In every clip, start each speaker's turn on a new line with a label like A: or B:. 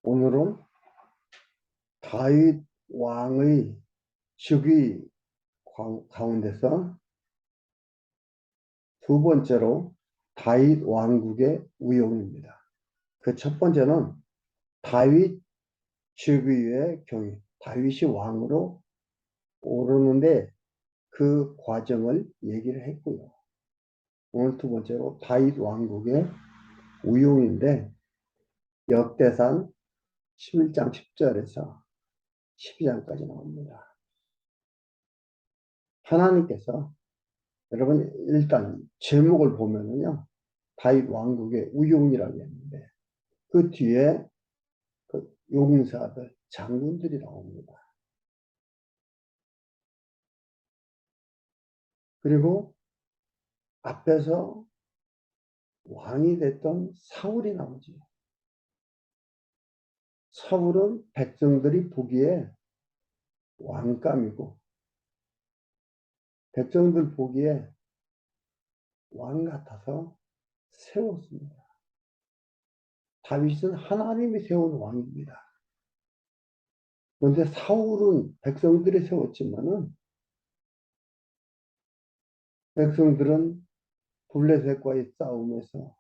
A: 오늘은 다윗 왕의 즉위 가운데서 두 번째로 다윗 왕국의 위용입니다. 그 첫 번째는 다윗 즉위의 경위, 다윗이 왕으로 오르는데 그 과정을 얘기를 했고요. 오늘 두 번째로 다윗 왕국의 위용인데 역대상 11장 10절에서 12장까지 나옵니다. 하나님께서 여러분 일단 제목을 보면은요 다윗 왕국의 위용이라고 했는데 그 뒤에 그 용사들 장군들이 나옵니다. 그리고 앞에서 왕이 됐던 사울이 나오지. 사울은 백성들이 보기에 왕감이고 백성들 보기에 왕 같아서 세웠습니다. 다윗은 하나님이 세운 왕입니다. 그런데 사울은 백성들이 세웠지만은 백성들은 블레셋과의 싸움에서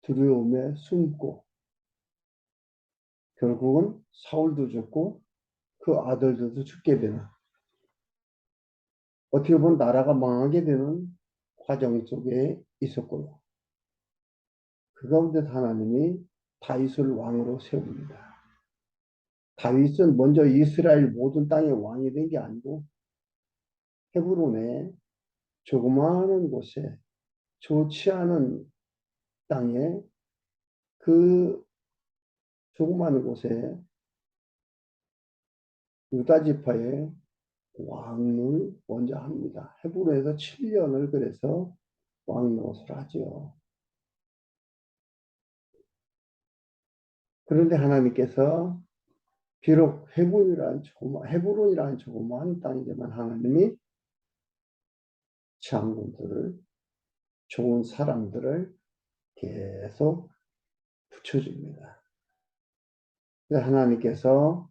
A: 두려움에 숨고 결국은 사울도 죽고 그 아들들도 죽게 되는 어떻게 보면 나라가 망하게 되는 과정 속에 있었고요. 그 가운데 하나님이 다윗을 왕으로 세웁니다. 다윗은 먼저 이스라엘 모든 땅의 왕이 된 게 아니고 헤브론의 조그마한 곳에 좋지 않은 땅에 그 조그마한 곳에 유다 지파의 왕을 먼저 합니다. 헤브론에서 7년을 그래서 왕 노릇을 하죠. 그런데 하나님께서 비록 헤브론이라는 조그마한 땅이지만 하나님이 장군들을 좋은 사람들을 계속 붙여줍니다. 하나님께서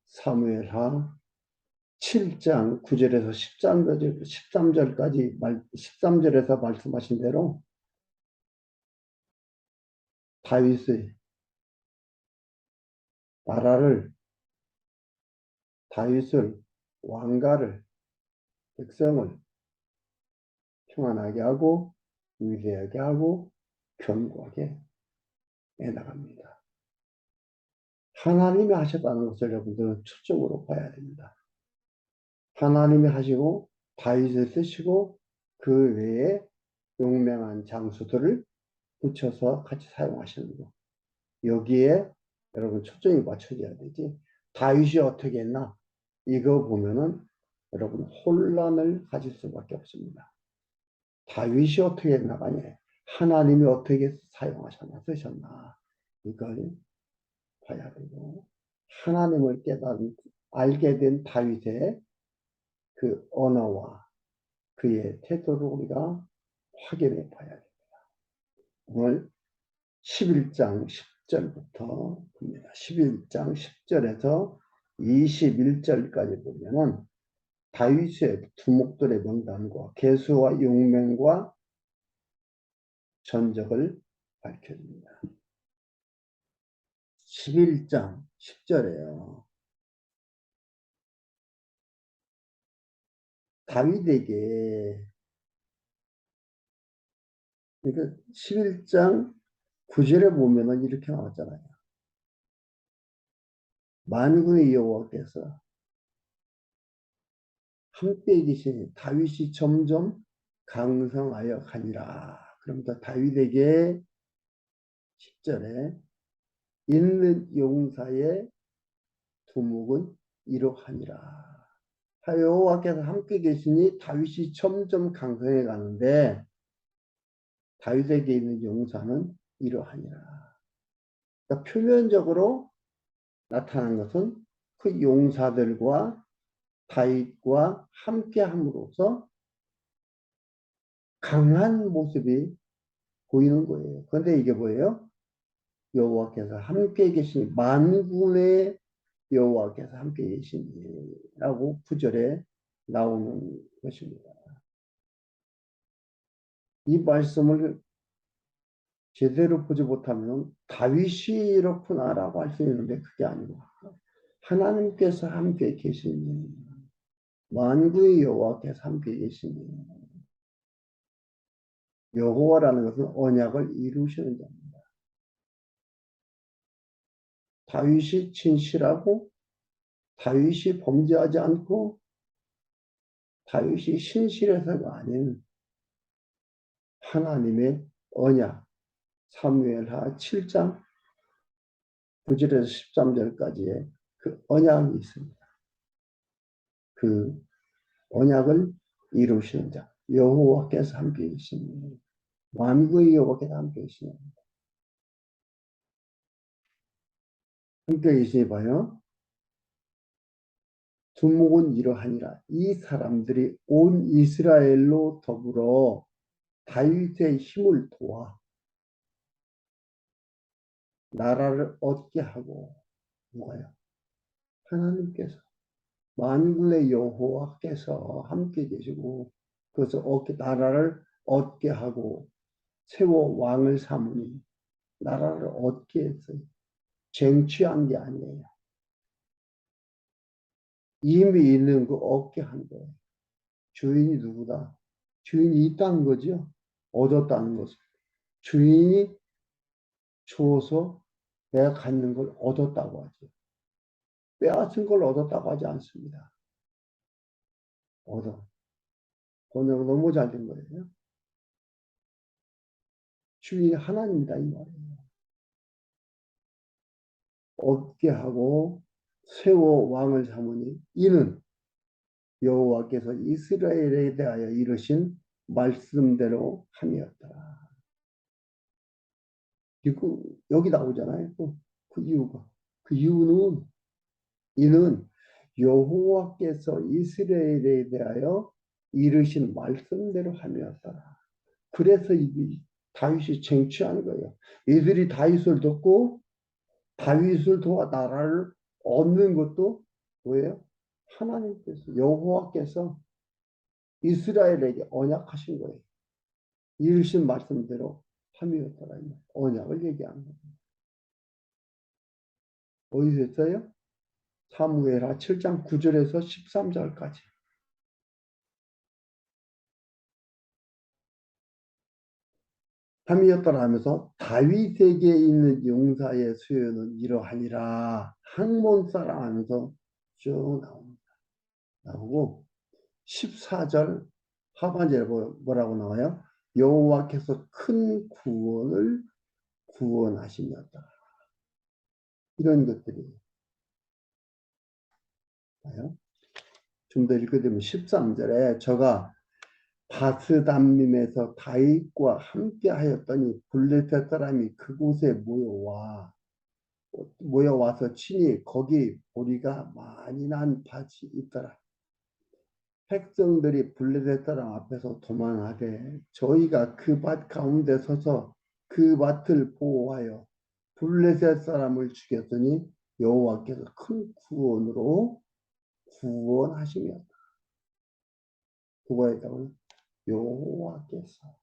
A: 사무엘하 7장 9절에서 13절에서 말씀하신 대로 다윗의 나라를 다윗을 왕가를 백성을 평안하게 하고 위대하게 하고 견고하게 해나갑니다. 하나님이 하셨다는 것을 여러분들은 초점으로 봐야 됩니다. 하나님이 하시고 다윗을 쓰시고 그 외에 용맹한 장수들을 붙여서 같이 사용하시는 거. 여기에 여러분 초점이 맞춰져야 되지. 다윗이 어떻게 했나? 이거 보면은 여러분 혼란을 가질 수밖에 없습니다. 다윗이 어떻게 했나가 아니에요. 하나님이 어떻게 사용하셨나 쓰셨나 이걸 봐야 되고 하나님을 알게 된 다윗의 그 언어와 그의 태도를 우리가 확인해 봐야 됩니다. 오늘 11장 10절부터 봅니다. 11장 10절에서 21절까지 보면은 다윗의 두목들의 명단과 계수와 용맹과 전적을 밝혀줍니다. 11장 10절에요. 다윗에게 그러니까 11장 9절에 보면은 이렇게 나왔잖아요. 만군의 여호와께서 함께 계시니 다윗이 점점 강성하여 가니라. 그러면서 다윗에게 10절에 있는 용사의 두목은 이러하니라. 여호와께서 함께 계시니 다윗이 점점 강성해 가는데 다윗에게 있는 용사는 이러하니라. 그러니까 표면적으로 나타난 것은 그 용사들과 다윗과 함께 함으로써 강한 모습이 보이는 거예요. 그런데 이게 뭐예요? 여호와께서 함께 계시니 만군의 여호와께서 함께 계시니라고 구절에 나오는 것입니다. 이 말씀을 제대로 보지 못하면 다윗이 이렇구나라고 할 수 있는데 그게 아니고 하나님께서 함께 계시니 만군의 여호와께서 함께 계시니 여호와라는 것은 언약을 이루시는 자입니다. 다윗이 진실하고 다윗이 범죄하지 않고 다윗이 신실해서가 아닌 하나님의 언약 사무엘하 7장 9절에서 13절까지의 그 언약이 있습니다. 그 언약을 이루시는 자 여호와께서 함께 계시니 만군의 여호와께서 함께 계시니 함께 계시니 봐요. 두목은 이러하니라. 이 사람들이 온 이스라엘로 더불어 다윗의 힘을 도와 나라를 얻게 하고 뭐예요? 하나님께서 만군의 여호와께서 함께 계시고 그래서 나라를 얻게 하고 세워 왕을 삼으니 나라를 얻게 했어요. 쟁취한 게 아니에요. 이미 있는 거 얻게 한 거예요. 주인이 누구다? 주인이 있다는 거죠. 얻었다는 것은. 주인이 주어서 내가 갖는 걸 얻었다고 하죠. 빼앗은 걸 얻었다고 하지 않습니다. 얻어. 번역 너무 잘 된 거예요. 주인이 하나님이다 이 말이에요. 얻게 하고 세워 왕을 삼으니 이는 여호와께서 이스라엘에 대하여 이르신 말씀대로 함이었다. 이거 여기 나오잖아요. 그 이유가 그 이유는 이는 여호와께서 이스라엘에 대하여 이르신 말씀대로 함이었다. 그래서 이 다윗이 쟁취하는 거예요. 이들이 다윗을 돕고 다윗을 도와 나라를 얻는 것도 뭐예요? 하나님께서 여호와께서 이스라엘에게 언약하신 거예요. 이르신 말씀대로 함이었더라. 언약을 얘기하는 거예요. 어디서 했어요? 사무엘하 7장 9절에서 13절까지. 함이었더라 하면서 다윗에게 있는 용사의 수요는 이러하니라 항몬 사람 하면서 쭉 나옵니다. 나오고 14절 하반절에 뭐라고 나와요? 여호와께서 큰 구원을 구원하시였다. 이런 것들이 나요. 좀 더 읽어드리면 13절에 저가 바스담림에서 다윗과 함께 하였더니 블레셋 사람이 그곳에 모여와서 친히 거기 보리가 많이 난 밭이 있더라. 백성들이 블레셋 사람 앞에서 도망하되 저희가 그 밭 가운데 서서 그 밭을 보호하여 블레셋 사람을 죽였더니 여호와께서 큰 구원으로 구원하시며 그거에다가 여호와께서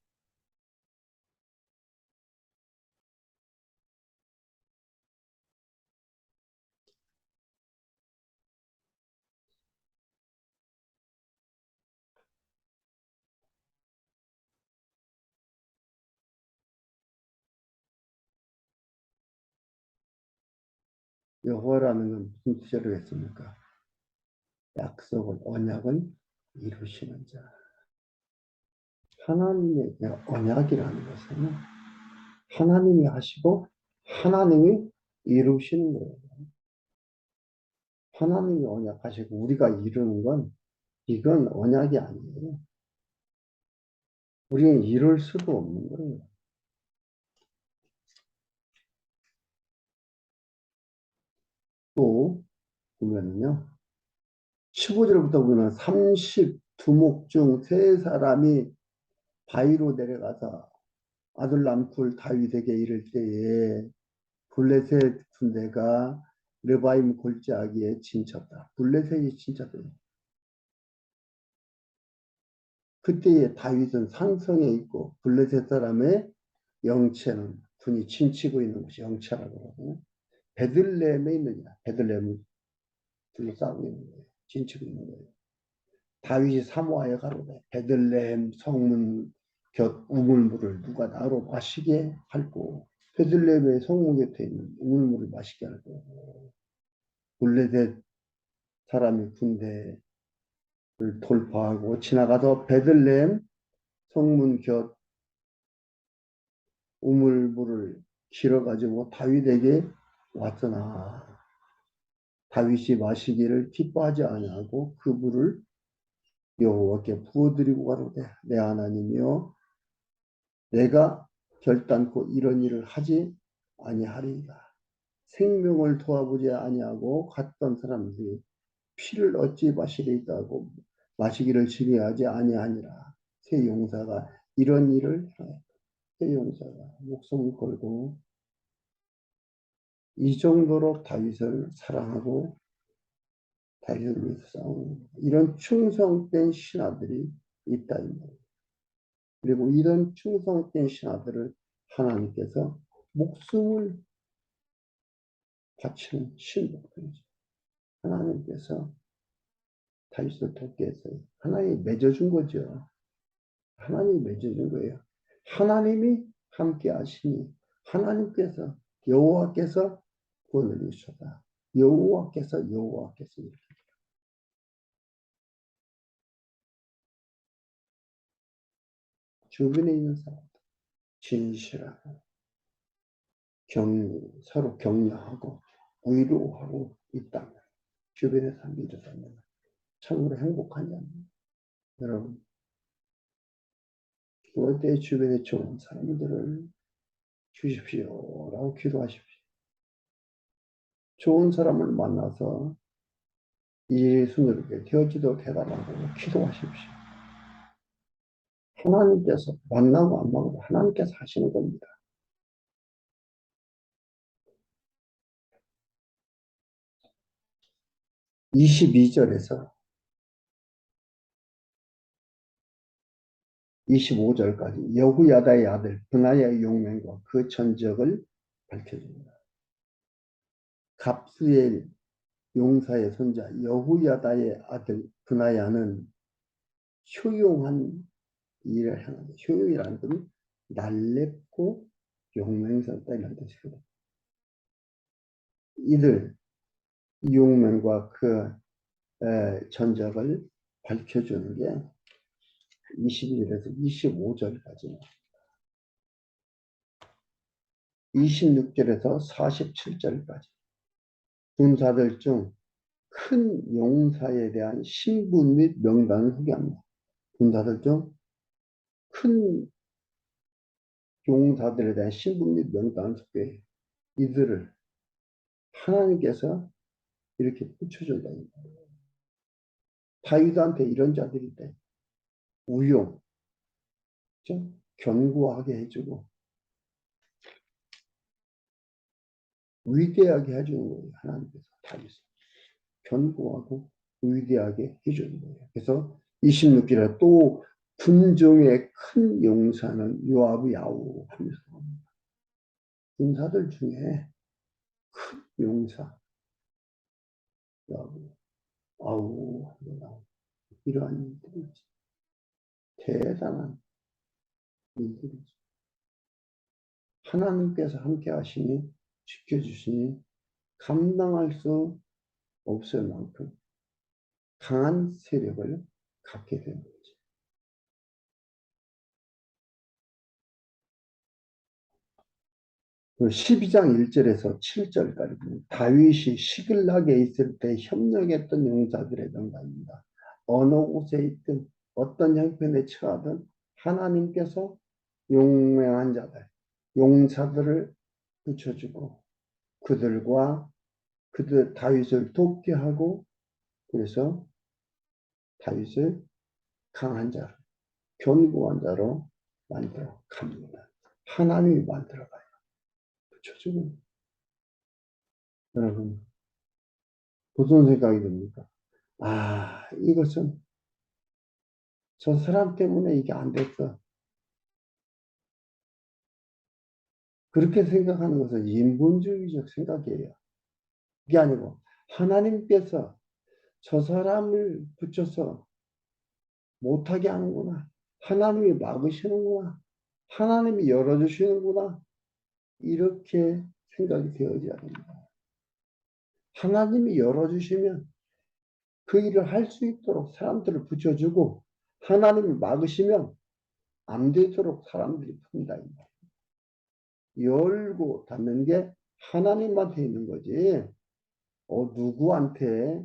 A: 여호와라는 건 무슨 뜻으로 했습니까? 약속을 언약을 이루시는 자. 하나님의 언약이라는 것은 하나님이 하시고 하나님이 이루시는 거예요. 하나님이 언약하시고 우리가 이루는 건 이건 언약이 아니에요. 우리는 이룰 수도 없는 거예요. 또 보면요. 15절부터 보면 32목 중 3사람이 바위로 내려가서 아둘람 굴 다윗에게 이를 때에 블레셋 군대가 르바임 골짜기에 진쳤다. 블레셋이 진쳤다. 그때의 다윗은 상성에 있고 블레셋 사람의 영체는 군이 진치고 있는 것이 영체라고 하거든요. 베들레헴에 있느냐? 베들레헴을 둘러싸고 있는 거예요. 진치고 있는 거예요. 다윗이 사모하여 가로되 베들레헴 성문 곁 우물물을 누가 나로 마시게 할꼬. 베들레헴의 성문 곁에 있는 우물물을 마시게 할꼬. 블레셋 사람이 군대를 돌파하고 지나가서 베들레헴 성문 곁 우물물을 실어가지고 다윗에게 왔으나 다윗이 마시기를 기뻐하지 아니하고 그 물을 여호와께 부어드리고 가로되 내 하나님이여 내가 결단코 이런 일을 하지 아니하리이다. 생명을 도와보지 아니하고 갔던 사람들이 피를 어찌 마시리까 하고 마시기를 지배하지 아니하니라. 새 용사가 이런 일을 하였다. 새 용사가 목숨을 걸고 이 정도로 다윗을 사랑하고 다윗을 위해서 싸우는 이런 충성된 신하들이 있다. 그리고 이런 충성된 신하들을 하나님께서 목숨을 바치는 신복들이죠. 하나님께서 다윗을 돕게 해서 하나님이 맺어준 거죠. 하나님이 맺어준 거예요. 하나님이 함께 하시니 하나님께서 여호와께서 구원을 주셨다. 여호와께서 이렇게 주변에 있는 사람 진실하고 서로 격려하고 위로하고 있다면 주변의 삶이 이렇다면 참으로 행복하냐. 여러분 그럴 때 주변에 좋은 사람들을 주십시오라고 기도하십시오. 좋은 사람을 만나서 예수님께 되어지도록 해달라고 기도하십시오. 하나님께서 만나고 안 만나고 하나님께서 하시는 겁니다. 22절에서 25절까지 여후야다의 아들 브나야의 용맹과 그 전적을 밝혀줍니다. 갑수엘 용사의 손자 여후야다의 아들 브나야는 효용한 일을 행한다. 효용이라는 것은 날렵고 용맹스럽다 이런 뜻이거든요. 이들 용맹과 그 전적을 밝혀주는 게 22절에서 25절까지 26절에서 47절까지 군사들 중 큰 용사에 대한 신분 및 명단을 소개합니다. 군사들 중 큰 용사들에 대한 신분 및 명단을 소개해요. 이들을 하나님께서 이렇게 붙여준다. 다윗한테 이런 자들이 있다. 우용, 견고하게 해주고 위대하게 해주는 거예요. 하나님께서 다윗을 견고하고 위대하게 해주는 거예요. 그래서 26절에 또 군중의 큰 용사는 요압이 아우 하면서 군사들 중에 큰 용사 요압이 아우 하면서 이러한 일들이지. 대단한 일들이지. 하나님께서 함께 하시니 지켜주시니 감당할 수 없을 만큼 강한 세력을 갖게 되는 거지. 그 12장 1절에서 7절까지 다윗이 시글락에 있을 때 협력했던 용사들의 명단입니다. 어느 곳에 있든 어떤 형편에 처하든 하나님께서 용맹한 자들, 용사들을 붙여주고 그들 다윗을 돕게 하고 그래서 다윗을 강한 자로 견고한 자로 만들어 갑니다. 하나님이 만들어 가요. 붙여주고 여러분, 무슨 생각이 듭니까? 아, 이것은 저 사람 때문에 이게 안 됐어. 그렇게 생각하는 것은 인본주의적 생각이에요. 그게 아니고 하나님께서 저 사람을 붙여서 못하게 하는구나. 하나님이 막으시는구나. 하나님이 열어주시는구나. 이렇게 생각이 되어져야 됩니다. 하나님이 열어주시면 그 일을 할 수 있도록 사람들을 붙여주고 하나님이 막으시면 안 되도록 사람들이 푼다. 열고 닫는 게 하나님한테 있는 거지. 누구한테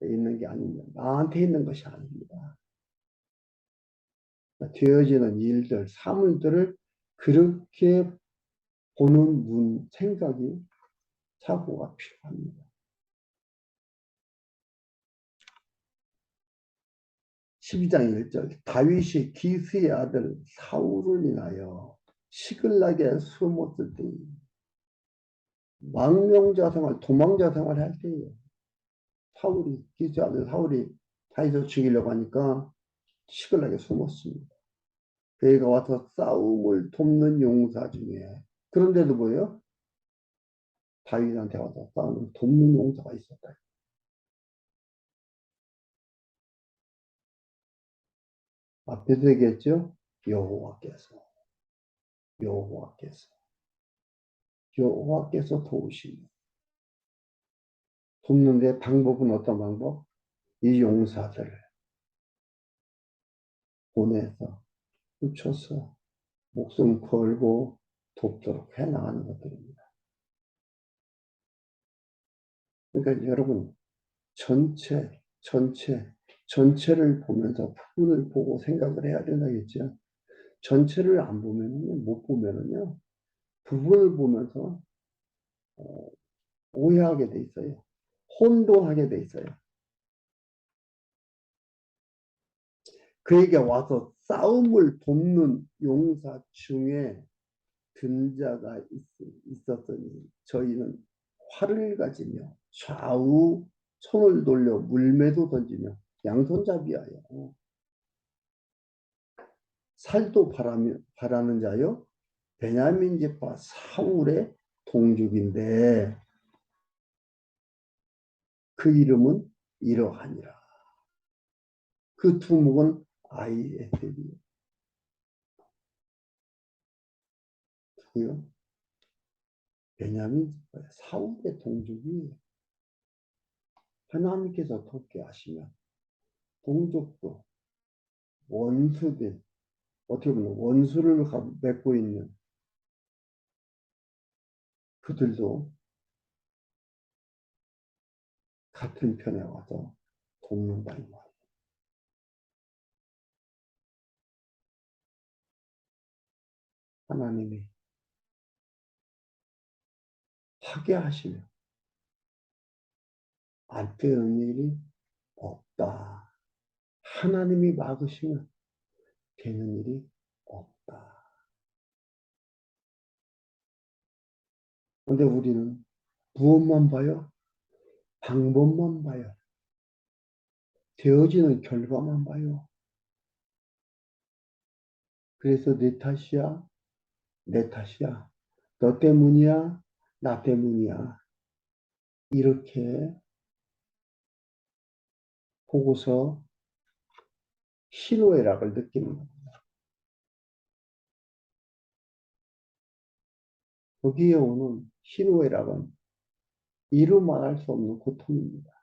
A: 있는 게 아닙니다. 나한테 있는 것이 아닙니다. 되어지는 일들, 사물들을 그렇게 보는 눈, 생각이, 사고가 필요합니다. 12장 1절 다윗이 기스의 아들 사울을 인하여 시글락에 숨었을 때 망명자 생활, 도망자 생활 할 때예요. 기스의 아들 사울이 다윗을 죽이려고 하니까 시글락에 숨었습니다. 그가 와서 싸움을 돕는 용사 중에 그런데도 뭐예요? 다윗한테 와서 싸움을 돕는 용사가 있었다. 앞에도 얘기했죠? 여호와께서 여호와께서 여호와께서 도우시니 돕는데 방법은 어떤 방법? 이 용사들을 보내서 붙여서 목숨 걸고 돕도록 해나가는 것들입니다. 그러니까 여러분 전체를 보면서 부분을 보고 생각을 해야 된다겠죠. 전체를 안 보면은요, 못 보면은요, 부분을 보면서 오해하게 돼 있어요. 혼동하게 돼 있어요. 그에게 와서 싸움을 돕는 용사 중에 근자가 있었더니 저희는 활을 가지며 좌우 손을 돌려 물매도 던지며 양손잡이하여 살도 바라는 자요 베냐민 지파 사울의 동족인데 그 이름은 이러하니라. 그 두목은 아히에셀이요. 누구요? 베냐민 지파의 사울의 동족이 하나님께서 돕게 하시면 동족도 원수된 어떻게 보면 원수를 맺고 있는 그들도 같은 편에 와서 돕는다 이 말. 하나님이 하게 하시면 안 되는 일이 없다. 하나님이 막으시면 되는 일이 없다. 근데 우리는 무엇만 봐요? 방법만 봐요. 되어지는 결과만 봐요. 그래서 내 탓이야, 내 탓이야. 너 때문이야, 나 때문이야. 이렇게 보고서 희노애락을 느끼는 겁니다. 거기에 오는 희노애락은 이루 말할 수 없는 고통입니다.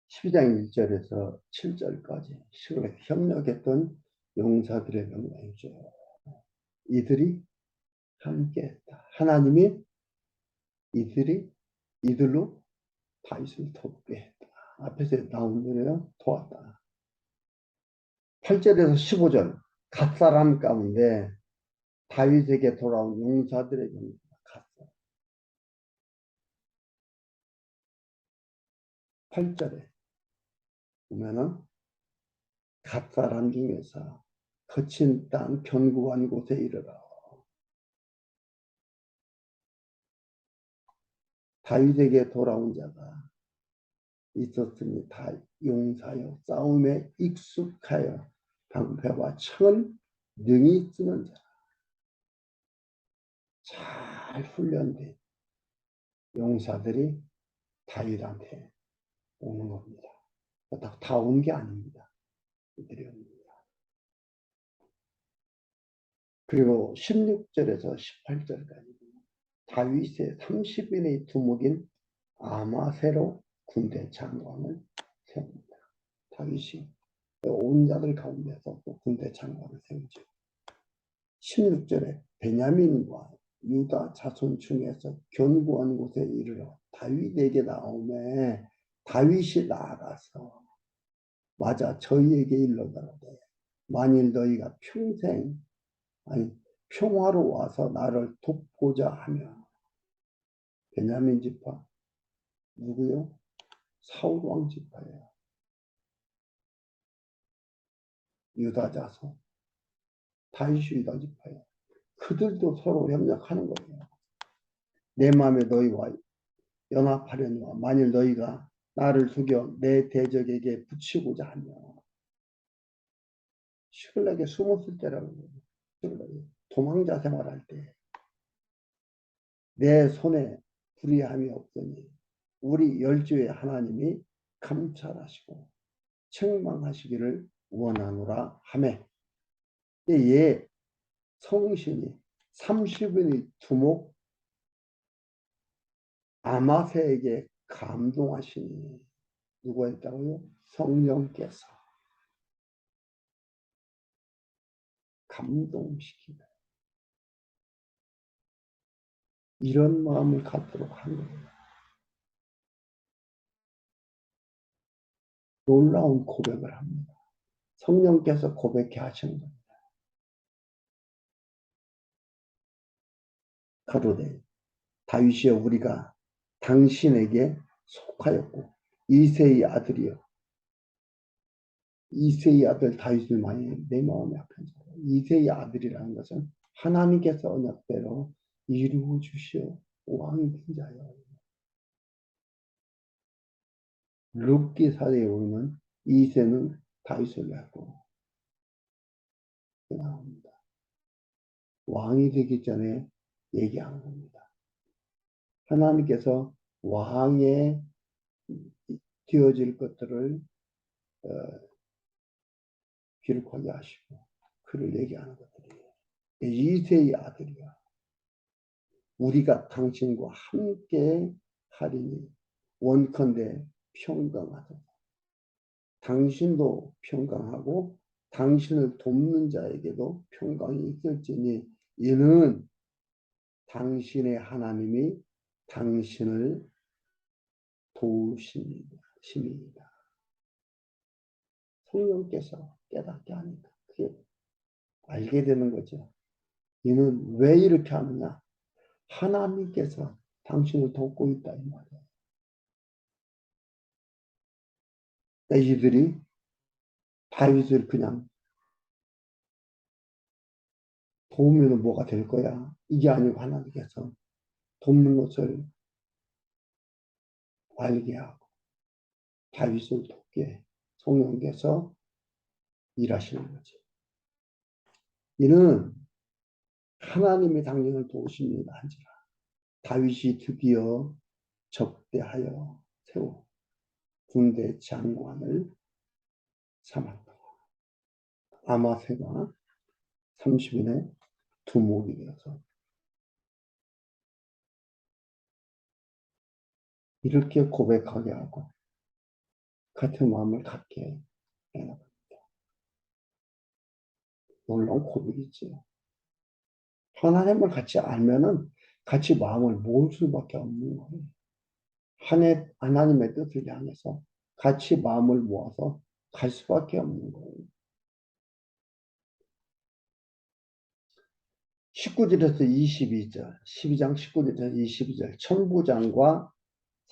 A: 12장 1절에서 7절까지 시골에 협력했던 용사들의 명령이죠. 이들이 함께했다. 하나님이 이들로 다윗을 돕게 했다. 앞에서 나온 대로 도왔다. 8절에서 15절 갓 사람 가운데 다윗에게 돌아온 용사들의 경우가 같다. 8절에 보면은 갓사람 중에서 거친 땅 견고한 곳에 이르러 다윗에게 돌아온 자가 있었으니 다 용사여 싸움에 익숙하여 방패와 창을 능히 쓰는 자, 잘 훈련된 용사들이 다윗한테 오는 겁니다. 다 온 게 아닙니다. 이들이 옵니다. 그리고 16절에서 18절까지 다윗의 30인의 두목인 아마새로 군대 장관을 세웁니다. 다윗이 온 자들 가운데서 또 군대 장관을 세우죠. 16절에 베냐민과 유다 자손 중에서 견고한 곳에 이르러 다윗에게 나오매 다윗이 나아가서 맞아 저희에게 일러가로되 만일 너희가 평생 아니 평화로 와서 나를 돕고자 하면 베냐민 지파 누구요? 사울 왕 지파예요. 유다 자손 다윗 유다 지파예요. 그들도 서로 협력하는 거예요. 내 마음에 너희와 연합하려니와 만일 너희가 나를 속여 내 대적에게 붙이고자 하면 시글락에 숨었을 때라고 시글락에 도망자 생활할 때 내 손에 불의함이 없으니 우리 열주의 하나님이 감찰하시고 책망하시기를 원하노라 하매 얘 성신이 30인의 두목 아마새에게 감동하시니 누가 있다고요? 성령께서 감동시키다. 이런 마음을 갖도록 하는 거예요. 놀라운 고백을 합니다. 성령께서 고백해 하시는 겁니다. 가로되 다윗이여 우리가 당신에게 속하였고 이새의 아들이여 이새의 아들 다윗을 많이 내 마음에 아픈 자 이새의 아들이라는 것은 하나님께서 언약대로 이루어 주시어 왕이 된 자요. 룻기사에 오면 이새는 다윗을 낳고 나옵니다. 왕이 되기 전에 얘기하는 겁니다. 하나님께서 왕에 되어질 것들을 기록하게 하시고 그를 얘기하는 것들이에요. 이새의 아들이야. 우리가 당신과 함께 하리니 원컨대 평강하소서. 당신도 평강하고 당신을 돕는 자에게도 평강이 있을지니 이는 당신의 하나님이 당신을 도우심이다. 성령께서 깨닫게 하니까 그게 알게 되는 거죠. 이는 왜 이렇게 하느냐? 하나님께서 당신을 돕고 있다 이 말이에요. 그러니까 이들이 다윗을 그냥 도우면 뭐가 될 거야? 이게 아니고 하나님께서 돕는 것을 알게 하고 다윗을 돕게 성령께서 일하시는 거지. 이는 하나님이 당신을 도우십니다 한지라. 다윗이 드디어 접대하여 세워 군대 장관을 삼았다. 아마새가 30인의 두목이 되어서 이렇게 고백하게 하고 같은 마음을 갖게 해나갑니다. 놀라운 고백이지. 하나님을 같이 알면은 같이 마음을 모을 수밖에 없는 거예요. 하나님의 뜻을 향해서 같이 마음을 모아서 갈 수밖에 없는 거예요. 19절에서 22절, 12장 19절에서 22절, 천부장과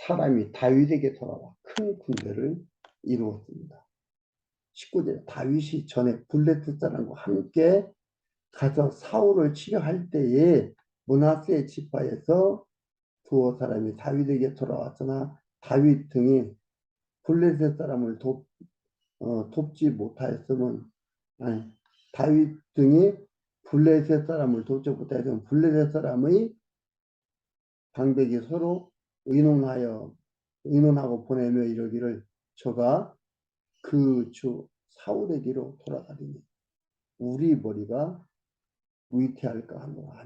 A: 사람이 다윗에게 돌아와 큰 군대를 이루었습니다. 19절 다윗이 전에 블레셋 사람과 함께 가서 사울을 치려할 때에 므낫세 지파에서 두어 사람이 다윗에게 돌아왔으나 다윗 등이 블레셋 사람을 돕지 못하였으면 아니, 다윗 등이 블레셋 사람을 돕지 못하였으면 블레셋 사람의 방백이 서로 의논하고 보내며 이러기를 저가 그 주 사울에게로 돌아가리니 우리 머리가 위태할까 하노라.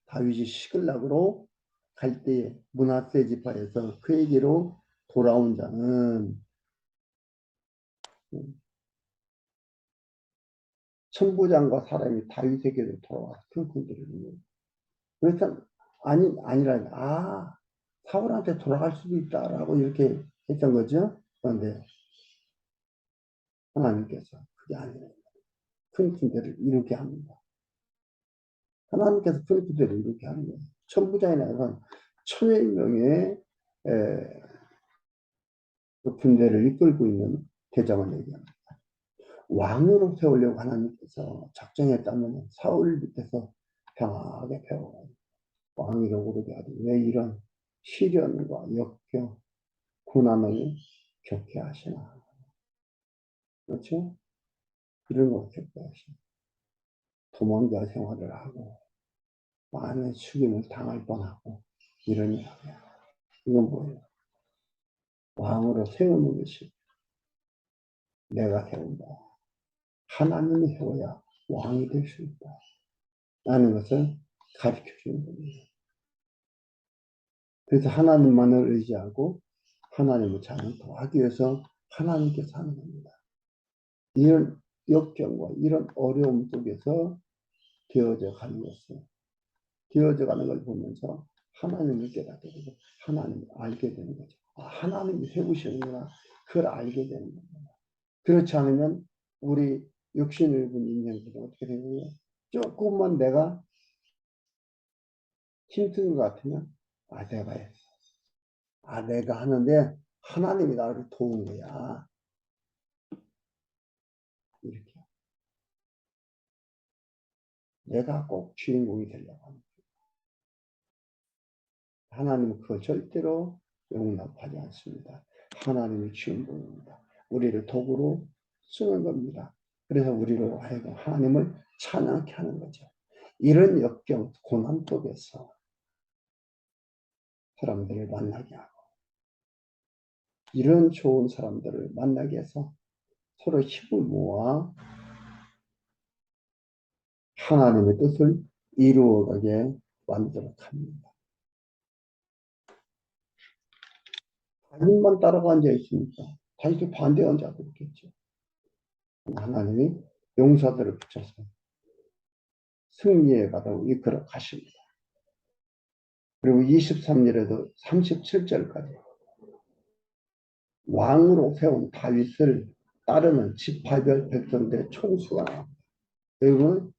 A: 다윗이 시글락으로 갈 때에 므낫세 지파에서 그에게로 돌아온 자는 천부장과 사람이 다윗에게로 돌아와 큰 군대를 이루고 그래서 아니라 사울한테 돌아갈 수도 있다라고 이렇게 했던 거죠. 그런데 하나님께서 그게 아니라 큰 군대를 이루게 합니다. 하나님께서 큰 군대를 이루게 하는 거예요. 천부장이라는 천여 명의 그 군대를 이끌고 있는 대장을 얘기합니다. 왕으로 세우려고 하나님께서 작정했다면 사울 밑에서 평하게 배워가지고 왕위로 오르게 하되 왜 이런 시련과 역경, 고난을 겪게 하시나. 그렇죠? 이런 거 겪게 하시나. 도망자 생활을 하고 많은 죽임을 당할 뻔하고 이런 이야기야. 이건 뭐예요? 왕으로 세우는 것이 내가 세운다. 하나님이 세워야 왕이 될 수 있다. 라는 것을 가르쳐 주는 겁니다. 그래서 하나님만을 의지하고 하나님을 잘 도하기 위해서 하나님께서 하는 겁니다. 이런 역경과 이런 어려움 속에서 되어져 가는 것을 되어져 가는 걸 보면서 하나님을 깨닫게 되고 하나님을 알게 되는 거죠. 하나님이 세우시는구나. 그걸 알게 되는 겁니다. 그렇지 않으면 우리 육신을 본 인생들은 어떻게 되냐면 조금만 내가 힘든 것 같으면 내가 해. 내가 하는데 하나님이 나를 도운 거야. 이렇게. 내가 꼭 주인공이 되려고 합니다. 하나님은 그걸 절대로 용납하지 않습니다. 하나님이 주인공입니다. 우리를 도구로 쓰는 겁니다. 그래서 우리로 하여금 하나님을 찬양케 하는 거죠. 이런 역경, 고난 속에서 사람들을 만나게 하고 이런 좋은 사람들을 만나게 해서 서로 힘을 모아 하나님의 뜻을 이루어가게 만들어 갑니다. 다윗만 따라가 앉아 있으니까 다윗이 반대한 자도 있겠죠. 하나님이 용사들을 붙여서 승리에 가도록 이끌어 가십니다. 그리고 23절에도 37절까지 왕으로 세운 다윗을 따르는 지파별 백성들의 총수가 나옵니다. 여러분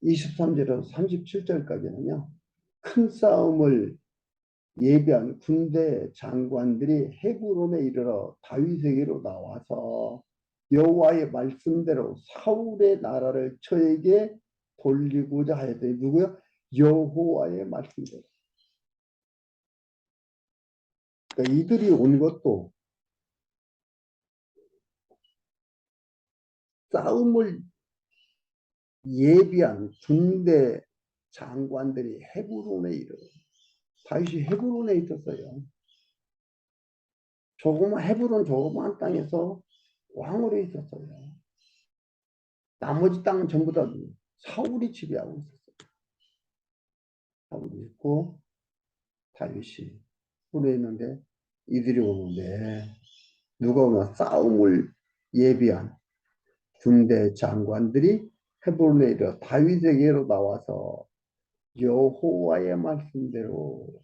A: 23절에서 37절까지는요. 큰 싸움을 예비한 군대 장관들이 헤브론에 이르러 다윗에게로 나와서 여호와의 말씀대로 사울의 나라를 저에게 돌리고자 하였더니 누구요? 여호와의 말씀대로. 그러니까 이들이 온 것도 싸움을 예비한 군대 장관들이 헤브론에 이르러 다윗이 헤브론에 있었어요. 조그만 땅에서 왕으로 있었어요. 나머지 땅은 전부 다 사울이 지배하고 있었어요. 사울이 있고 다윗이 손에 있는데 이들이 오는데 누가 오면 싸움을 예비한 군대 장관들이 헤브론에 이르러 다윗에게로 나와서 여호와의 말씀대로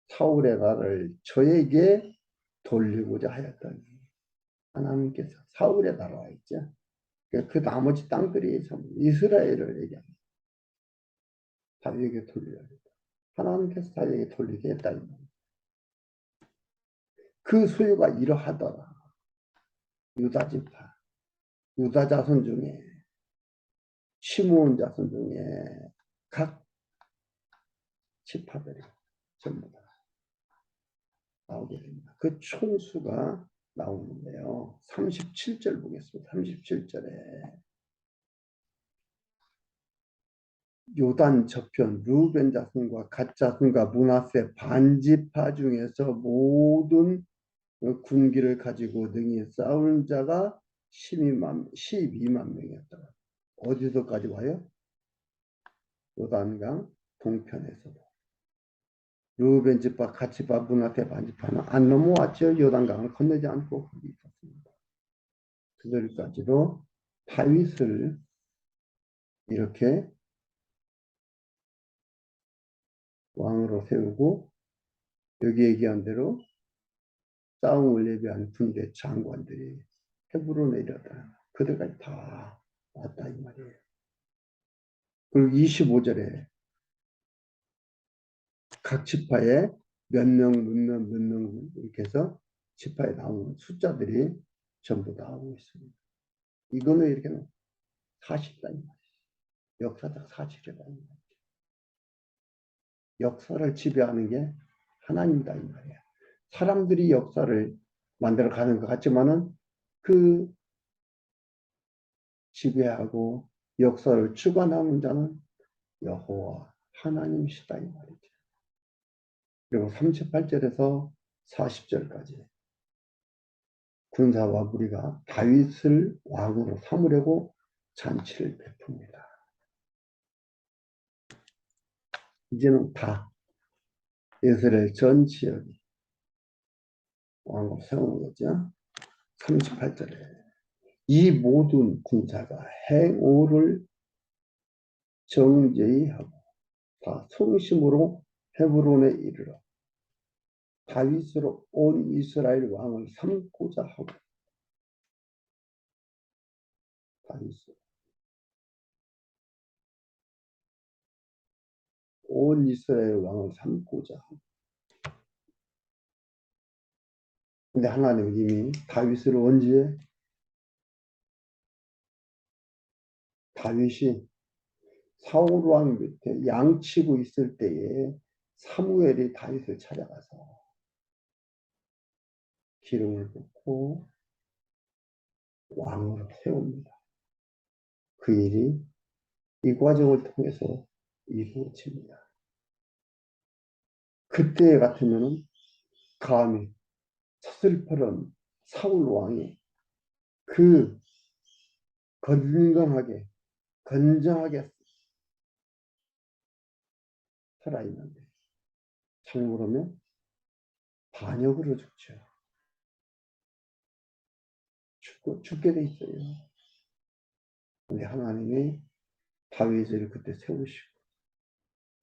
A: 사울의 나라를 저에게 돌리고자 하였더니 하나님께서 사울의 나라가 있죠. 그 나머지 땅들이 전부 이스라엘을 얘기합니다. 다윗에게 돌려야 된다. 하나님께서 자기에게 돌리게 했다. 그 소유가 이러하더라. 유다 지파, 유다 자손 중에 시므온 자손 중에 각 지파들이 전부 다 나오게 됩니다. 그 총수가 나오는데요. 37절 보겠습니다. 37절에 요단 저편 루벤 자손과 갓 자손과 므낫세 반지파 중에서 모든 군기를 가지고 능히 싸우는 자가 12만 명이었다. 어디서까지 와요? 요단강 동편에서도. 루벤 지파, 갓 지파, 므낫세 반지파는 안 넘어왔죠. 요단강을 건너지 않고 거기 있었습니다. 그들까지도 다윗을 이렇게 왕으로 세우고 여기 얘기한 대로 싸움을 예비한 군대 장관들이 헤브론에 이르렀다. 그들까지 다 왔다 이 말이에요. 그리고 25절에 각 지파에 몇 명 이렇게 해서 지파에 나오는 숫자들이 전부 나오고 있습니다. 이거는 이렇게 사실이다 이 말이에요. 역사적 사실이다 이 말이에요. 역사를 지배하는 게 하나님이다 이 말이에요. 사람들이 역사를 만들어 가는 것 같지만은 그 지배하고 역사를 주관하는 자는 여호와 하나님이시다 이 말이죠. 그리고 38절에서 40절까지 군사와 무리가 다윗을 왕으로 삼으려고 잔치를 베풉니다. 이제는 다 이스라엘 전 지역이 왕으로 세우는 거죠. 38절에 이 모든 군사가 행오를 정죄히 하고 다 성심으로 헤브론에 이르러 다윗으로 온 이스라엘 왕을 삼고자 하고 다윗으로 온 이스라엘 왕을 삼고자 하고 근데 하나님은 이미 다윗을 언제 다윗이 사울 왕 밑에 양치고 있을 때에 사무엘이 다윗을 찾아가서 기름을 붓고 왕으로 세웁니다. 그 일이 이 과정을 통해서 이루어집니다. 그때 같으면은 감히 서슬퍼런 사울 왕이 그 건강하게 건장하게 살아있는데 잘못하면 반역으로 죽죠. 죽게 돼 있어요. 근데 하나님이 다윗을 그때 세우시고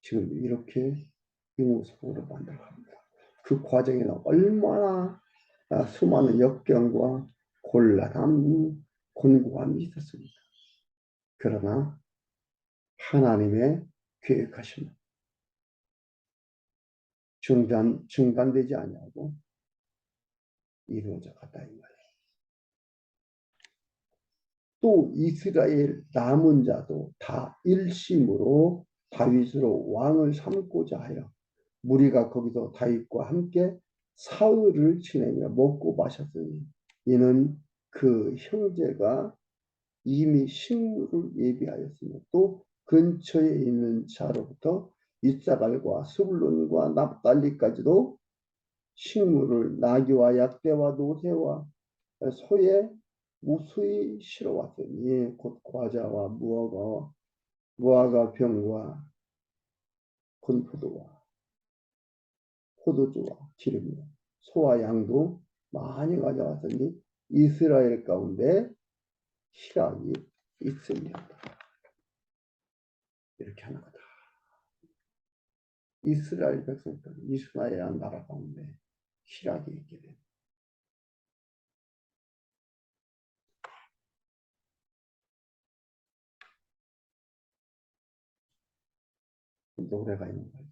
A: 지금 이렇게 이 모습으로 만들어갑니다. 그 과정에는 얼마나 수많은 역경과 곤란함, 곤고함이 있었습니다. 그러나 하나님의 계획하심은 중단되지 아니하고 이루어져 갔다 이 말이에요. 또 이스라엘 남은 자도 다 일심으로 다윗으로 왕을 삼고자 하여 무리가 거기서 다윗과 함께 사흘을 지내며 먹고 마셨으니 이는 그 형제가 이미 식물을 예비하였으며 또 근처에 있는 자로부터 이사갈과 스불론과 납달리까지도 식물을 나귀와 약대와 노새와 소에 무수히 실어왔더니 곧 과자와 무화과 병과 건포도와 포도주와 기름이요 소와 양도 많이 가져왔더니 이스라엘 가운데 희락이 있으며 이렇게 하는 거다. 이스라엘 백성들, 이스라엘 나라 가운데 희락이 있게 됩니다. 노래가 있는 거지.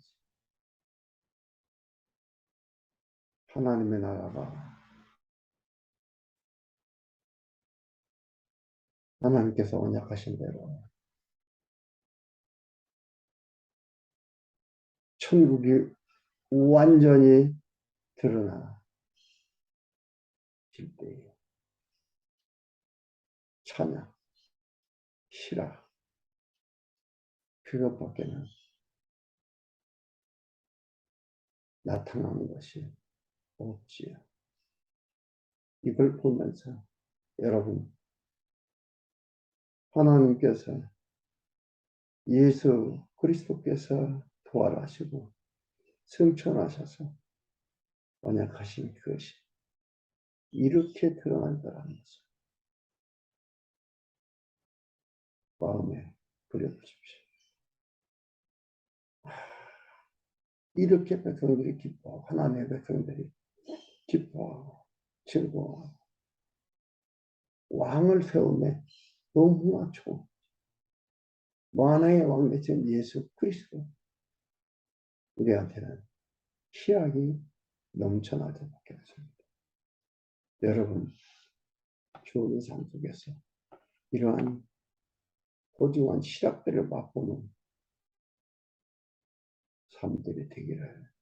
A: 하나님의 나라가 하나님께서 언약하신 대로 천국이 완전히 드러나질 때에 찬양, 시라 그것밖에는 나타나는 것이 없지요. 이걸 보면서 여러분 하나님께서 예수 그리스도께서 부활하시고 승천하셔서 언약하신 그것이 이렇게 드러난다는 것을 마음에 그려보십시오. 이렇게 백성들이 기뻐하고 하나님의 백성들이 기뻐하고 즐거워하고 왕을 세우며 너무나 좋은 만왕의 왕 대신 예수 그리스도 우리한테는 희락이 넘쳐날 수밖에 없습니다. 여러분 좋은 삶 속에서 이러한 소중한 희락들을 맛보는 삶들이 되기를